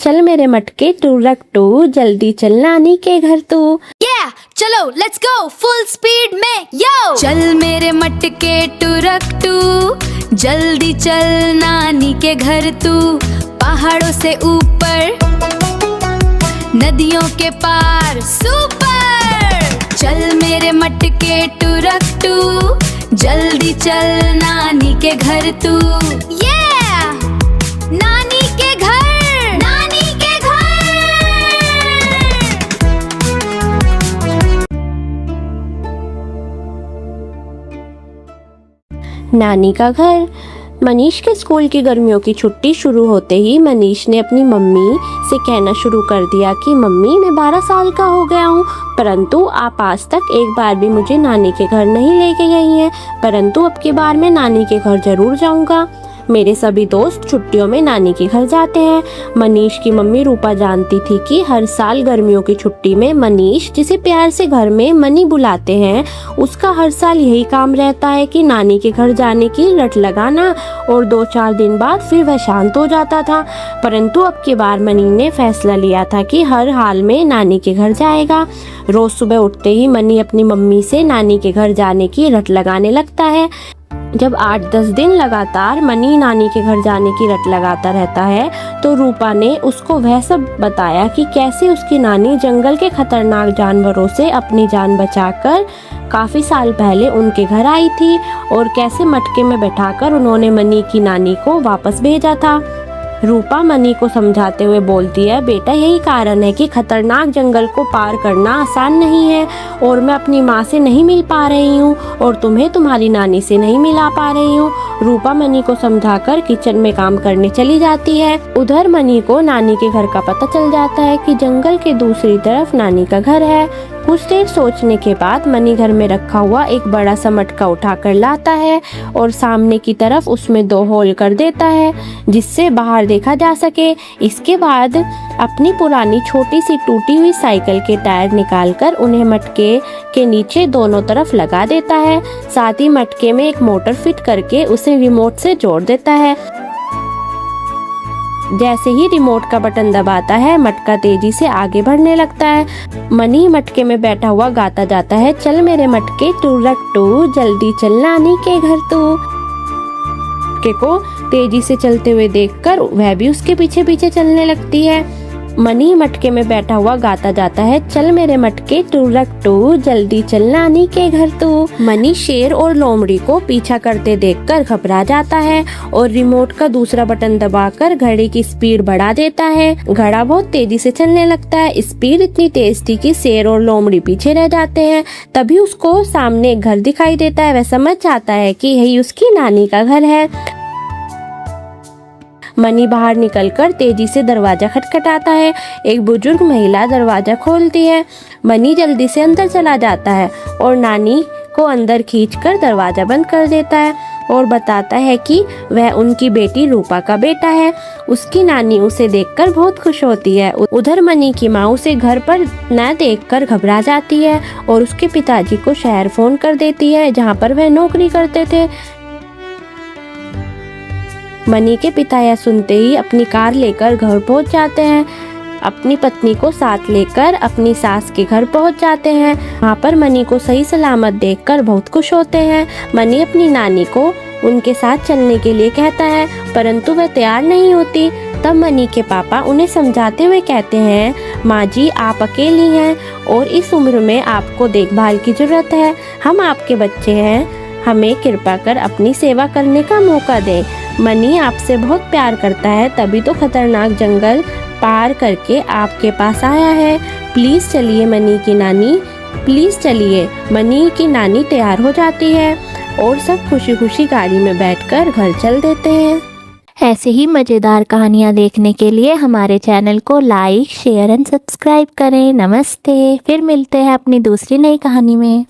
चल मेरे मटके टूरक टू, जल्दी चल नानी के घर तू। चलो लेट्स गो फुल स्पीड में यो। चल मेरे मटके टूरक टू, जल्दी चल नानी के घर तू। पहाड़ों से ऊपर, नदियों के पार, सुपर। चल मेरे मटके टूरक टू, जल्दी चल नानी के घर तू। नानी के घर, नानी के घर। नानी का घर। मनीष के स्कूल की गर्मियों की छुट्टी शुरू होते ही मनीष ने अपनी मम्मी से कहना शुरू कर दिया कि मम्मी मैं 12 साल का हो गया हूँ, परंतु आप आज तक एक बार भी मुझे नानी के घर नहीं लेके गई हैं। परंतु अब की बार मैं नानी के घर जरूर जाऊँगा। मेरे सभी दोस्त छुट्टियों में नानी के घर जाते हैं। मनीष की मम्मी रूपा जानती थी कि हर साल गर्मियों की छुट्टी में मनीष, जिसे प्यार से घर में मनी बुलाते हैं, उसका हर साल यही काम रहता है कि नानी के घर जाने की रट लगाना, और 2-4 दिन बाद फिर वह शांत हो जाता था। परंतु अब की बार मनी ने फैसला लिया था कि हर हाल में नानी के घर जाएगा। रोज सुबह उठते ही मनी अपनी मम्मी से नानी के घर जाने की रट लगाने लगता है। जब 8-10 दिन लगातार मनी नानी के घर जाने की रट लगाता रहता है, तो रूपा ने उसको वह सब बताया कि कैसे उसकी नानी जंगल के खतरनाक जानवरों से अपनी जान बचाकर काफ़ी साल पहले उनके घर आई थी, और कैसे मटके में बैठाकर उन्होंने मनी की नानी को वापस भेजा था। रूपा मनी को समझाते हुए बोलती है, बेटा यही कारण है कि खतरनाक जंगल को पार करना आसान नहीं है, और मैं अपनी माँ से नहीं मिल पा रही हूँ, और तुम्हें तुम्हारी नानी से नहीं मिला पा रही हूँ। रूपा मनी को समझाकर किचन में काम करने चली जाती है। उधर मनी को नानी के घर का पता चल जाता है कि जंगल के दूसरी तरफ नानी का घर है। कुछ देर सोचने के बाद मनी घर में रखा हुआ एक बड़ा सा मटका उठाकर लाता है, और सामने की तरफ उसमें 2 होल कर देता है जिससे बाहर देखा जा सके। इसके बाद अपनी पुरानी छोटी सी टूटी हुई साइकिल के टायर निकालकर उन्हें मटके के नीचे दोनों तरफ लगा देता है। साथ ही मटके में एक मोटर फिट करके उसे रिमोट से जोड़ देता है। जैसे ही रिमोट का बटन दबाता है, मटका तेजी से आगे बढ़ने लगता है। मनी मटके में बैठा हुआ गाता जाता है, चल मेरे मटके टूरक टू, जल्दी चल नानी के घर तू। मटके को तेजी से चलते हुए देखकर वह भी उसके पीछे पीछे चलने लगती है। मनी मटके में बैठा हुआ गाता जाता है, चल मेरे मटके टूरक टू, जल्दी चल नानी के घर तू। मनी शेर और लोमड़ी को पीछा करते देखकर घबरा जाता है, और रिमोट का दूसरा बटन दबाकर घड़ी की स्पीड बढ़ा देता है। घड़ा बहुत तेजी से चलने लगता है। स्पीड इतनी तेज थी कि शेर और लोमड़ी पीछे रह जाते हैं। तभी उसको सामने एक घर दिखाई देता है। वह समझ जाता है कि यही उसकी नानी का घर है। मनी बाहर निकलकर तेजी से दरवाजा खटखटाता है। एक बुजुर्ग महिला दरवाजा खोलती है। मनी जल्दी से अंदर चला जाता है और नानी को अंदर खींचकर दरवाजा बंद कर देता है, और बताता है कि वह उनकी बेटी रूपा का बेटा है। उसकी नानी उसे देखकर बहुत खुश होती है। उधर मनी की माँ उसे घर पर न देखकर घबरा जाती है, और उसके पिताजी को शहर फोन कर देती है जहाँ पर वह नौकरी करते थे। मनी के पिता यह सुनते ही अपनी कार लेकर घर पहुंच जाते हैं। अपनी पत्नी को साथ लेकर अपनी सास के घर पहुंच जाते हैं। वहाँ पर मनी को सही सलामत देखकर बहुत खुश होते हैं। मनी अपनी नानी को उनके साथ चलने के लिए कहता है, परंतु वह तैयार नहीं होती। तब मनी के पापा उन्हें समझाते हुए कहते हैं, माँ जी आप अकेली हैं, और इस उम्र में आपको देखभाल की जरूरत है। हम आपके बच्चे हैं, हमें कृपा कर अपनी सेवा करने का मौका दें। मनी आपसे बहुत प्यार करता है, तभी तो खतरनाक जंगल पार करके आपके पास आया है। प्लीज चलिए मनी की नानी, प्लीज चलिए। मनी की नानी तैयार हो जाती है, और सब खुशी खुशी गाड़ी में बैठकर घर चल देते हैं। ऐसे ही मज़ेदार कहानियाँ देखने के लिए हमारे चैनल को लाइक, शेयर एंड सब्सक्राइब करें। नमस्ते, फिर मिलते हैं अपनी दूसरी नई कहानी में।